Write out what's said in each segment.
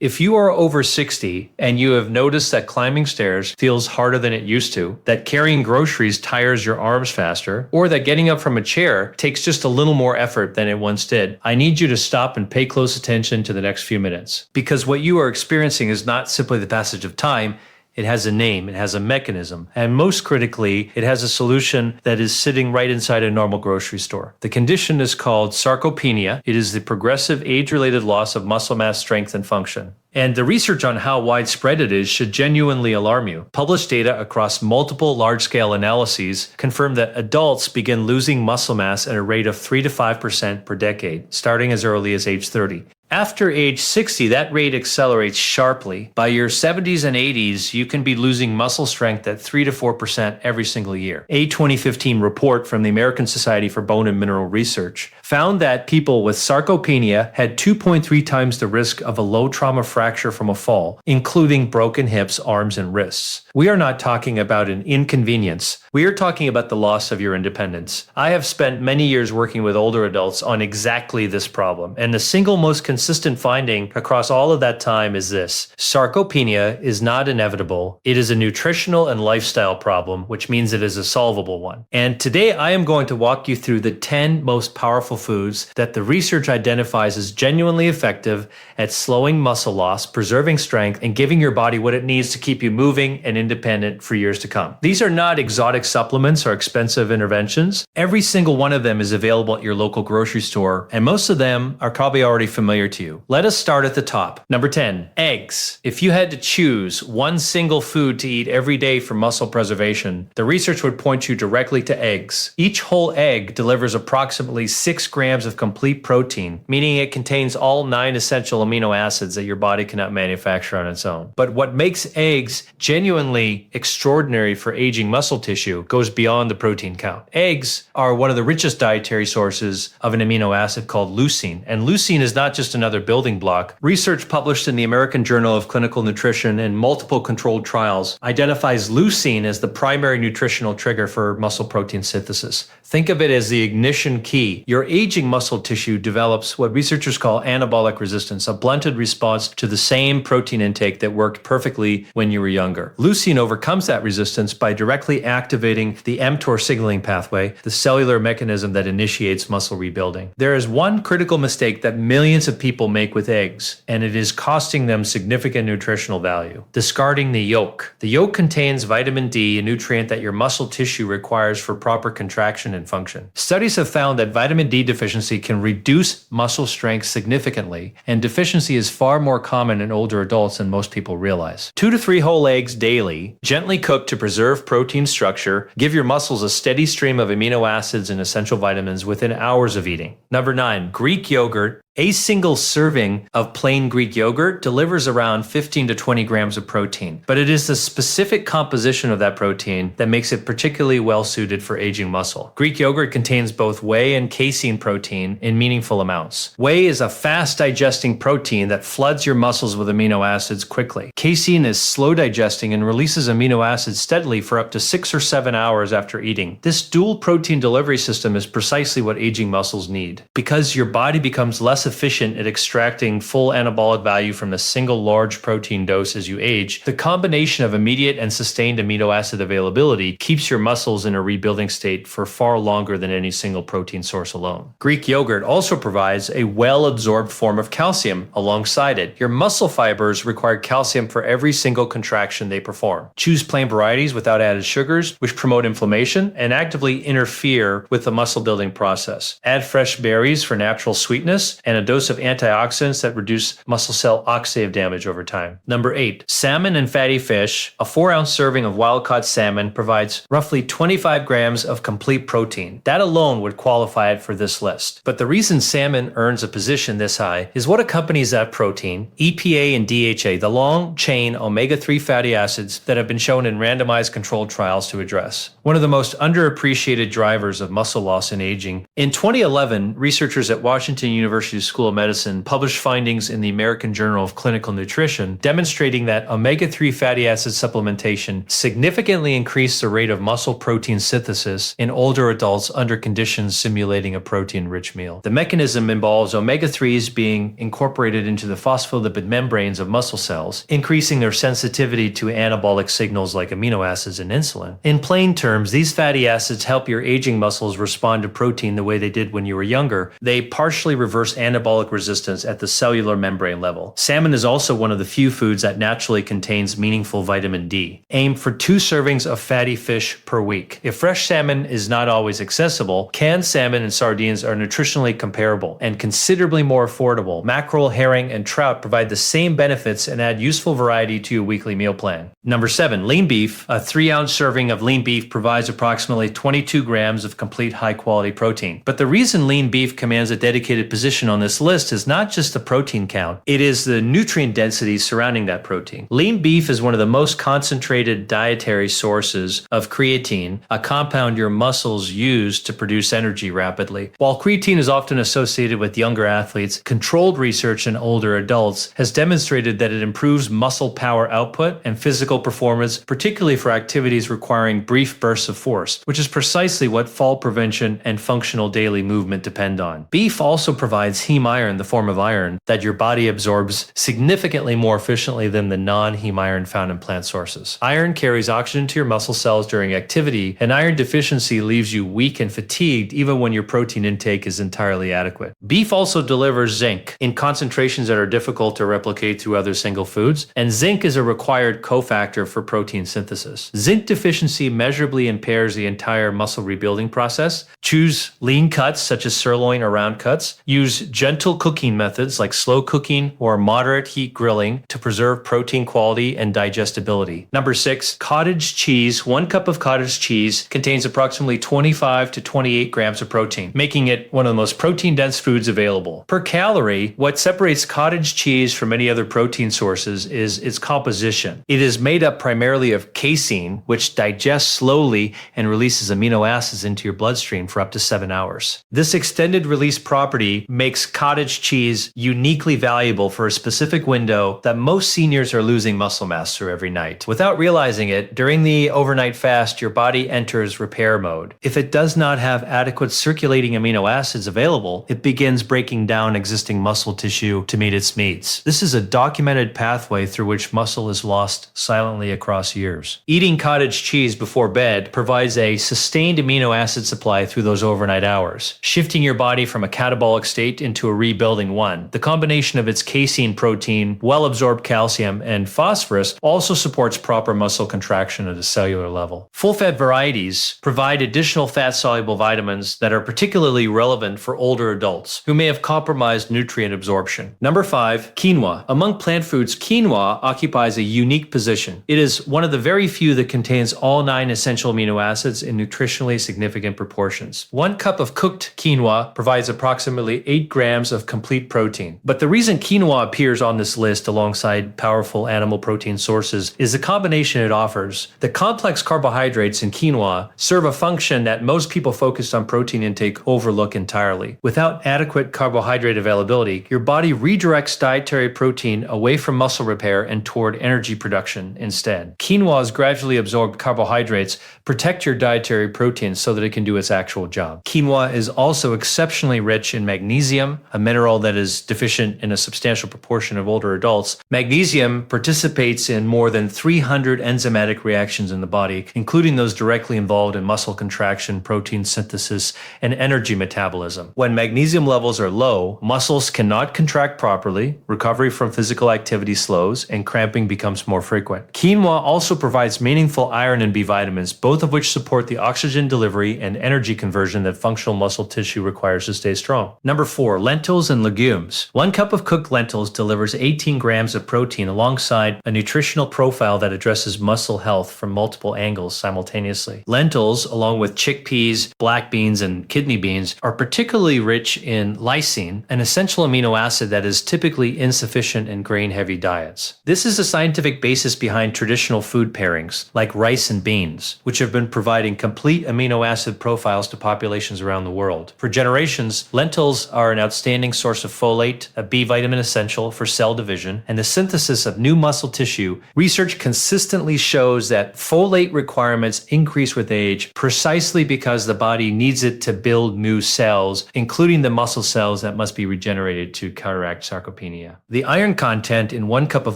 If you are over 60 and you have noticed that climbing stairs feels harder than it used to, that carrying groceries tires your arms faster, or that getting up from a chair takes just a little more effort than it once did, I need you to stop and pay close attention to the next few minutes. Because what you are experiencing is not simply the passage of time. It has a name, it has a mechanism, and most critically, it has a solution that is sitting right inside a normal grocery store. The condition is called sarcopenia. It is the progressive age-related loss of muscle mass, strength, and function. And the research on how widespread it is should genuinely alarm you. Published data across multiple large-scale analyses confirm that adults begin losing muscle mass at a rate of 3 to 5% per decade, starting as early as age 30. After age 60, that rate accelerates sharply. By your 70s and 80s, you can be losing muscle strength at 3 to 4% every single year. A 2015 report from the American Society for Bone and Mineral Research found that people with sarcopenia had 2.3 times the risk of a low trauma fracture from a fall, including broken hips, arms, and wrists. We are not talking about an inconvenience. We are talking about the loss of your independence. I have spent many years working with older adults on exactly this problem, and the single most consistent finding across all of that time is this: sarcopenia is not inevitable. It is a nutritional and lifestyle problem, which means it is a solvable one. And today I am going to walk you through the 10 most powerful foods that the research identifies as genuinely effective at slowing muscle loss, preserving strength, and giving your body what it needs to keep you moving and independent for years to come. These are not exotic supplements or expensive interventions. Every single one of them is available at your local grocery store, and most of them are probably already familiar to you. Let us start at the top. Number 10, eggs. If you had to choose one single food to eat every day for muscle preservation, the research would point you directly to eggs. Each whole egg delivers approximately 6 grams of complete protein, meaning it contains all 9 essential amino acids that your body cannot manufacture on its own. But what makes eggs genuinely extraordinary for aging muscle tissue goes beyond the protein count. Eggs are one of the richest dietary sources of an amino acid called leucine, and leucine is not just another building block. Research published in the American Journal of Clinical Nutrition in multiple controlled trials identifies leucine as the primary nutritional trigger for muscle protein synthesis. Think of it as the ignition key. Your aging muscle tissue develops what researchers call anabolic resistance, a blunted response to the same protein intake that worked perfectly when you were younger. Leucine overcomes that resistance by directly activating the mTOR signaling pathway, the cellular mechanism that initiates muscle rebuilding. There is one critical mistake that millions of people make with eggs, and it is costing them significant nutritional value: discarding the yolk. The yolk contains vitamin D, a nutrient that your muscle tissue requires for proper contraction and function. Studies have found that vitamin D deficiency can reduce muscle strength significantly, and deficiency is far more common in older adults than most people realize. 2 to 3 whole eggs daily, gently cooked to preserve protein structure, give your muscles a steady stream of amino acids and essential vitamins within hours of eating. Number 9, Greek yogurt. A single serving of plain Greek yogurt delivers around 15 to 20 grams of protein, but it is the specific composition of that protein that makes it particularly well suited for aging muscle. Greek yogurt contains both whey and casein protein in meaningful amounts. Whey is a fast digesting protein that floods your muscles with amino acids quickly. Casein is slow digesting and releases amino acids steadily for up to 6 or 7 hours after eating. This dual protein delivery system is precisely what aging muscles need. Because your body becomes less efficient at extracting full anabolic value from a single large protein dose as you age, the combination of immediate and sustained amino acid availability keeps your muscles in a rebuilding state for far longer than any single protein source alone. Greek yogurt also provides a well-absorbed form of calcium alongside it. Your muscle fibers require calcium for every single contraction they perform. Choose plain varieties without added sugars, which promote inflammation and actively interfere with the muscle building process. Add fresh berries for natural sweetness and a dose of antioxidants that reduce muscle cell oxidative damage over time. Number 8, salmon and fatty fish. A 4-ounce serving of wild-caught salmon provides roughly 25 grams of complete protein. That alone would qualify it for this list. But the reason salmon earns a position this high is what accompanies that protein: EPA and DHA, the long-chain omega-3 fatty acids that have been shown in randomized controlled trials to address one of the most underappreciated drivers of muscle loss in aging. In 2011, researchers at Washington University School of Medicine published findings in the American Journal of Clinical Nutrition demonstrating that omega-3 fatty acid supplementation significantly increased the rate of muscle protein synthesis in older adults under conditions simulating a protein-rich meal. The mechanism involves omega-3s being incorporated into the phospholipid membranes of muscle cells, increasing their sensitivity to anabolic signals like amino acids and insulin. In plain terms, these fatty acids help your aging muscles respond to protein the way they did when you were younger. They partially reverse anabolic resistance at the cellular membrane level. Salmon is also one of the few foods that naturally contains meaningful vitamin D. Aim for 2 servings of fatty fish per week. If fresh salmon is not always accessible, canned salmon and sardines are nutritionally comparable and considerably more affordable. Mackerel, herring, and trout provide the same benefits and add useful variety to your weekly meal plan. Number 7, lean beef. A 3-ounce serving of lean beef provides approximately 22 grams of complete high-quality protein. But the reason lean beef commands a dedicated position on this list is not just the protein count, it is the nutrient density surrounding that protein. Lean beef is one of the most concentrated dietary sources of creatine, a compound your muscles use to produce energy rapidly. While creatine is often associated with younger athletes, controlled research in older adults has demonstrated that it improves muscle power output and physical performance, particularly for activities requiring brief bursts of force, which is precisely what fall prevention and functional daily movement depend on. Beef also provides heme iron, the form of iron that your body absorbs significantly more efficiently than the non-heme iron found in plant sources. Iron carries oxygen to your muscle cells during activity, and iron deficiency leaves you weak and fatigued even when your protein intake is entirely adequate. Beef also delivers zinc in concentrations that are difficult to replicate through other single foods, and zinc is a required cofactor for protein synthesis. Zinc deficiency measurably impairs the entire muscle rebuilding process. Choose lean cuts such as sirloin or round cuts. Use gentle cooking methods like slow cooking or moderate heat grilling to preserve protein quality and digestibility. Number 6, cottage cheese. 1 cup of cottage cheese contains approximately 25 to 28 grams of protein, making it one of the most protein-dense foods available. Per calorie, what separates cottage cheese from any other protein sources is its composition. It is made up primarily of casein, which digests slowly and releases amino acids into your bloodstream for up to 7 hours. This extended release property makes cottage cheese uniquely valuable for a specific window that most seniors are losing muscle mass through every night. Without realizing it, during the overnight fast, your body enters repair mode. If it does not have adequate circulating amino acids available, it begins breaking down existing muscle tissue to meet its needs. This is a documented pathway through which muscle is lost silently across years. Eating cottage cheese before bed provides a sustained amino acid supply through those overnight hours, shifting your body from a catabolic state into a rebuilding one. The combination of its casein protein, well-absorbed calcium, and phosphorus also supports proper muscle contraction at a cellular level. Full-fat varieties provide additional fat-soluble vitamins that are particularly relevant for older adults who may have compromised nutrient absorption. Number 5, quinoa. Among plant foods, quinoa occupies a unique position. It is one of the very few that contains all 9 essential amino acids in nutritionally significant proportions. 1 cup of cooked quinoa provides approximately 8 grams of complete protein. But the reason quinoa appears on this list alongside powerful animal protein sources is the combination it offers. The complex carbohydrates in quinoa serve a function that most people focused on protein intake overlook entirely. Without adequate carbohydrate availability, your body redirects dietary protein away from muscle repair and toward energy production instead. Quinoa's gradually absorbed carbohydrates protect your dietary protein so that it can do its actual job. Quinoa is also exceptionally rich in magnesium, a mineral that is deficient in a substantial proportion of older adults. Magnesium participates in more than 300 enzymatic reactions in the body, including those directly involved in muscle contraction, protein synthesis, and energy metabolism. When magnesium levels are low, muscles cannot contract properly, recovery from physical activity slows, and cramping becomes more frequent. Quinoa also provides meaningful iron and B vitamins, both of which support the oxygen delivery and energy conversion that functional muscle tissue requires to stay strong. Number 4, lentils and legumes. 1 cup of cooked lentils delivers 18 grams of protein alongside a nutritional profile that addresses muscle health from multiple angles simultaneously. Lentils, along with chickpeas, black beans, and kidney beans, are particularly rich in lysine, an essential amino acid that is typically insufficient in grain-heavy diets. This is a scientific basis behind traditional food pairings, like rice and beans, which have been providing complete amino acid profiles to populations around the world. For generations, lentils are an outstanding outstanding source of folate, a B vitamin essential for cell division, and the synthesis of new muscle tissue, research consistently shows that folate requirements increase with age precisely because the body needs it to build new cells, including the muscle cells that must be regenerated to counteract sarcopenia. The iron content in 1 cup of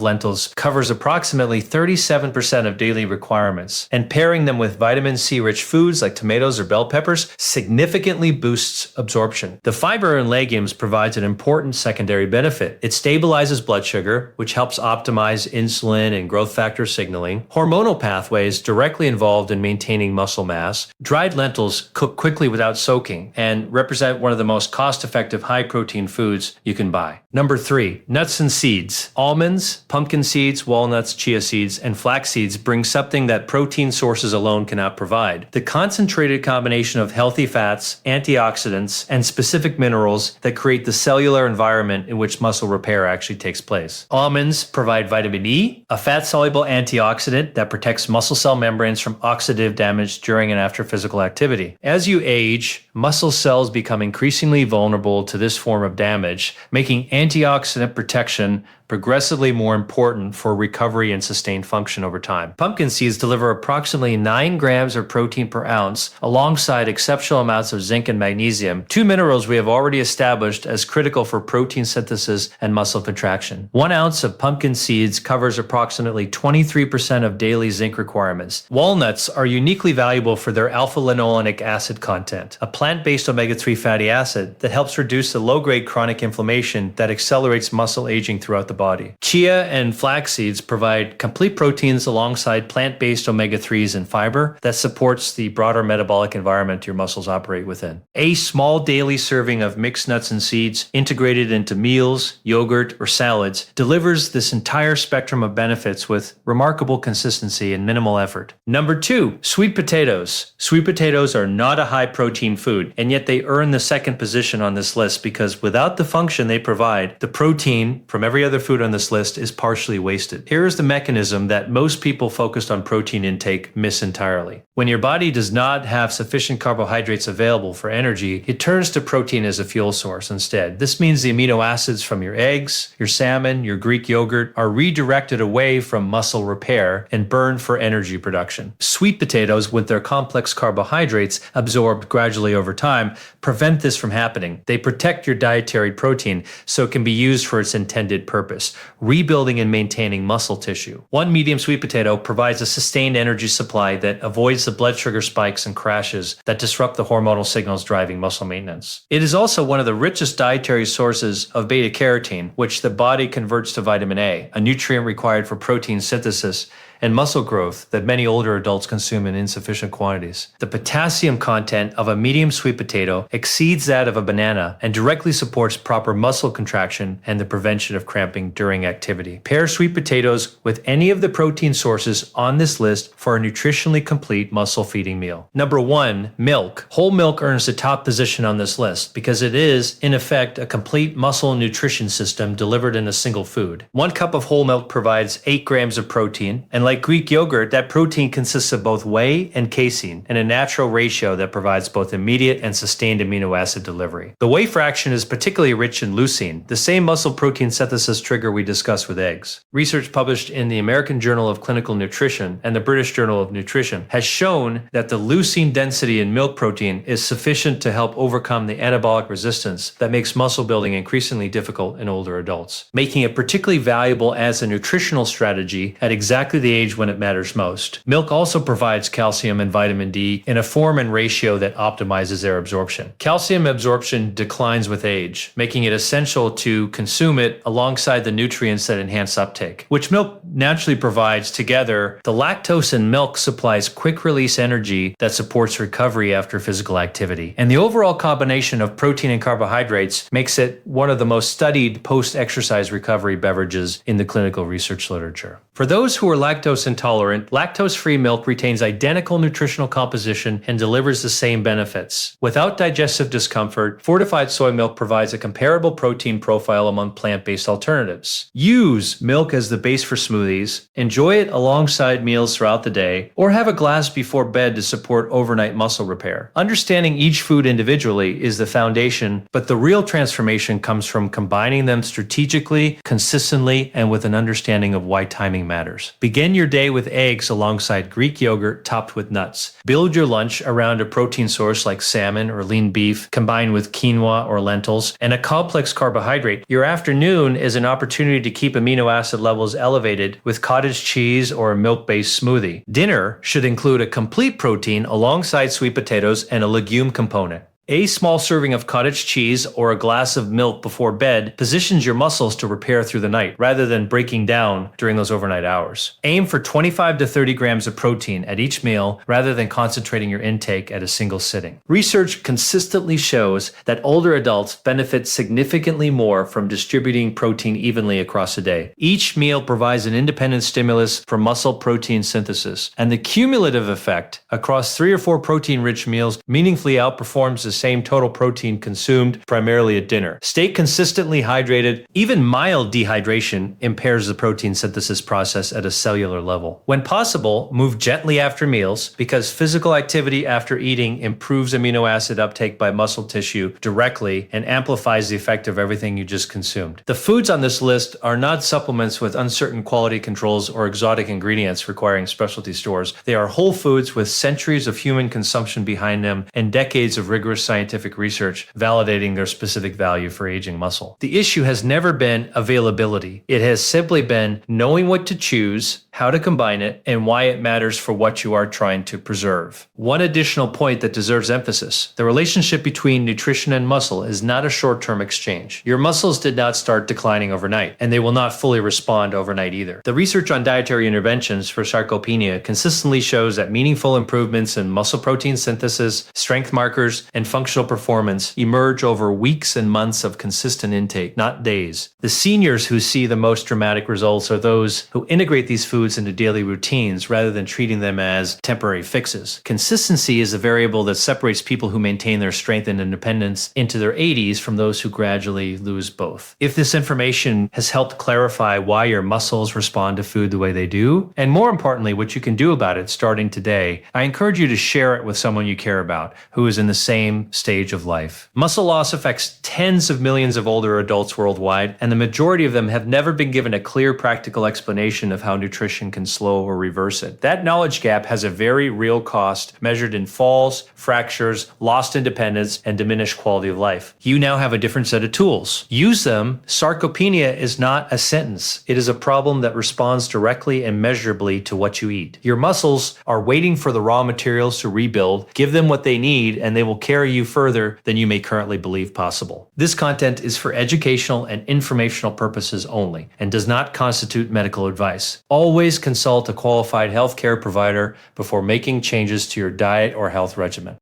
lentils covers approximately 37% of daily requirements, and pairing them with vitamin C-rich foods like tomatoes or bell peppers significantly boosts absorption. The fiber in legumes provides an important secondary benefit. It stabilizes blood sugar, which helps optimize insulin and growth factor signaling, hormonal pathways directly involved in maintaining muscle mass. Dried lentils cook quickly without soaking and represent one of the most cost-effective high-protein foods you can buy. Number 3, nuts and seeds. Almonds, pumpkin seeds, walnuts, chia seeds, and flax seeds bring something that protein sources alone cannot provide: the concentrated combination of healthy fats, antioxidants, and specific minerals that create the cellular environment in which muscle repair actually takes place. Almonds provide vitamin E, a fat-soluble antioxidant that protects muscle cell membranes from oxidative damage during and after physical activity. As you age, muscle cells become increasingly vulnerable to this form of damage, making antioxidant protection progressively more important for recovery and sustained function over time. Pumpkin seeds deliver approximately 9 grams of protein per ounce, alongside exceptional amounts of zinc and magnesium, 2 minerals we have already established as critical for protein synthesis and muscle contraction. 1 ounce of pumpkin seeds covers approximately 23% of daily zinc requirements. Walnuts are uniquely valuable for their alpha-linolenic acid content, a plant-based omega-3 fatty acid that helps reduce the low-grade chronic inflammation that accelerates muscle aging throughout the body. Chia and flax seeds provide complete proteins alongside plant-based omega-3s and fiber that supports the broader metabolic environment your muscles operate within. A small daily serving of mixed nuts and seeds integrated into meals, yogurt, or salads delivers this entire spectrum of benefits with remarkable consistency and minimal effort. Number 2, sweet potatoes. Sweet potatoes are not a high-protein food, and yet they earn the second position on this list because without the function they provide, the protein from every other food on this list is partially wasted. Here is the mechanism that most people focused on protein intake miss entirely. When your body does not have sufficient carbohydrates available for energy, it turns to protein as a fuel source instead. This means the amino acids from your eggs, your salmon, your Greek yogurt are redirected away from muscle repair and burned for energy production. Sweet potatoes, with their complex carbohydrates absorbed gradually over time, prevent this from happening. They protect your dietary protein so it can be used for its intended purpose, rebuilding and maintaining muscle tissue. 1 medium sweet potato provides a sustained energy supply that avoids the blood sugar spikes and crashes that disrupt the hormonal signals driving muscle maintenance. It is also one of the richest dietary sources of beta-carotene, which the body converts to vitamin A, a nutrient required for protein synthesis and muscle growth that many older adults consume in insufficient quantities. The potassium content of a medium sweet potato exceeds that of a banana and directly supports proper muscle contraction and the prevention of cramping during activity. Pair sweet potatoes with any of the protein sources on this list for a nutritionally complete muscle feeding meal. Number 1, milk. Whole milk earns the top position on this list because it is, in effect, a complete muscle nutrition system delivered in a single food. 1 cup of whole milk provides 8 grams of protein, and like Greek yogurt, that protein consists of both whey and casein in a natural ratio that provides both immediate and sustained amino acid delivery. The whey fraction is particularly rich in leucine, the same muscle protein synthesis trigger we discussed with eggs. Research published in the American Journal of Clinical Nutrition and the British Journal of Nutrition has shown that the leucine density in milk protein is sufficient to help overcome the anabolic resistance that makes muscle building increasingly difficult in older adults, making it particularly valuable as a nutritional strategy at exactly the age when it matters most. Milk also provides calcium and vitamin D in a form and ratio that optimizes their absorption. Calcium absorption declines with age, making it essential to consume it alongside the nutrients that enhance uptake, which milk naturally provides. Together, the lactose in milk supplies quick release energy that supports recovery after physical activity. And the overall combination of protein and carbohydrates makes it one of the most studied post-exercise recovery beverages in the clinical research literature. For those who are lactose intolerant, lactose-free milk retains identical nutritional composition and delivers the same benefits. Without digestive discomfort, fortified soy milk provides a comparable protein profile among plant-based alternatives. Use milk as the base for smoothie smoothies, enjoy it alongside meals throughout the day, or have a glass before bed to support overnight muscle repair. Understanding each food individually is the foundation, but the real transformation comes from combining them strategically, consistently, and with an understanding of why timing matters. Begin your day with eggs alongside Greek yogurt topped with nuts. Build your lunch around a protein source like salmon or lean beef combined with quinoa or lentils and a complex carbohydrate. Your afternoon is an opportunity to keep amino acid levels elevated with cottage cheese or a milk-based smoothie. Dinner should include a complete protein alongside sweet potatoes and a legume component. A small serving of cottage cheese or a glass of milk before bed positions your muscles to repair through the night rather than breaking down during those overnight hours. Aim for 25 to 30 grams of protein at each meal rather than concentrating your intake at a single sitting. Research consistently shows that older adults benefit significantly more from distributing protein evenly across the day. Each meal provides an independent stimulus for muscle protein synthesis, and the cumulative effect across 3 or 4 protein-rich meals meaningfully outperforms the same total protein consumed primarily at dinner. Stay consistently hydrated. Even mild dehydration impairs the protein synthesis process at a cellular level. When possible, move gently after meals because physical activity after eating improves amino acid uptake by muscle tissue directly and amplifies the effect of everything you just consumed. The foods on this list are not supplements with uncertain quality controls or exotic ingredients requiring specialty stores. They are whole foods with centuries of human consumption behind them and decades of rigorous scientific research validating their specific value for aging muscle. The issue has never been availability. It has simply been knowing what to choose, how to combine it, and why it matters for what you are trying to preserve. One additional point that deserves emphasis: the relationship between nutrition and muscle is not a short-term exchange. Your muscles did not start declining overnight, and they will not fully respond overnight either. The research on dietary interventions for sarcopenia consistently shows that meaningful improvements in muscle protein synthesis, strength markers, and functional performance emerge over weeks and months of consistent intake, not days. The seniors who see the most dramatic results are those who integrate these foods into daily routines rather than treating them as temporary fixes. Consistency is the variable that separates people who maintain their strength and independence into their 80s from those who gradually lose both. If this information has helped clarify why your muscles respond to food the way they do, and more importantly, what you can do about it starting today, I encourage you to share it with someone you care about who is in the same stage of life. Muscle loss affects tens of millions of older adults worldwide, and the majority of them have never been given a clear practical explanation of how nutrition can slow or reverse it. That knowledge gap has a very real cost measured in falls, fractures, lost independence, and diminished quality of life. You now have a different set of tools. Use them. Sarcopenia is not a sentence. It is a problem that responds directly and measurably to what you eat. Your muscles are waiting for the raw materials to rebuild. Give them what they need, and they will carry you further than you may currently believe possible. This content is for educational and informational purposes only and does not constitute medical advice. Always consult a qualified healthcare provider before making changes to your diet or health regimen.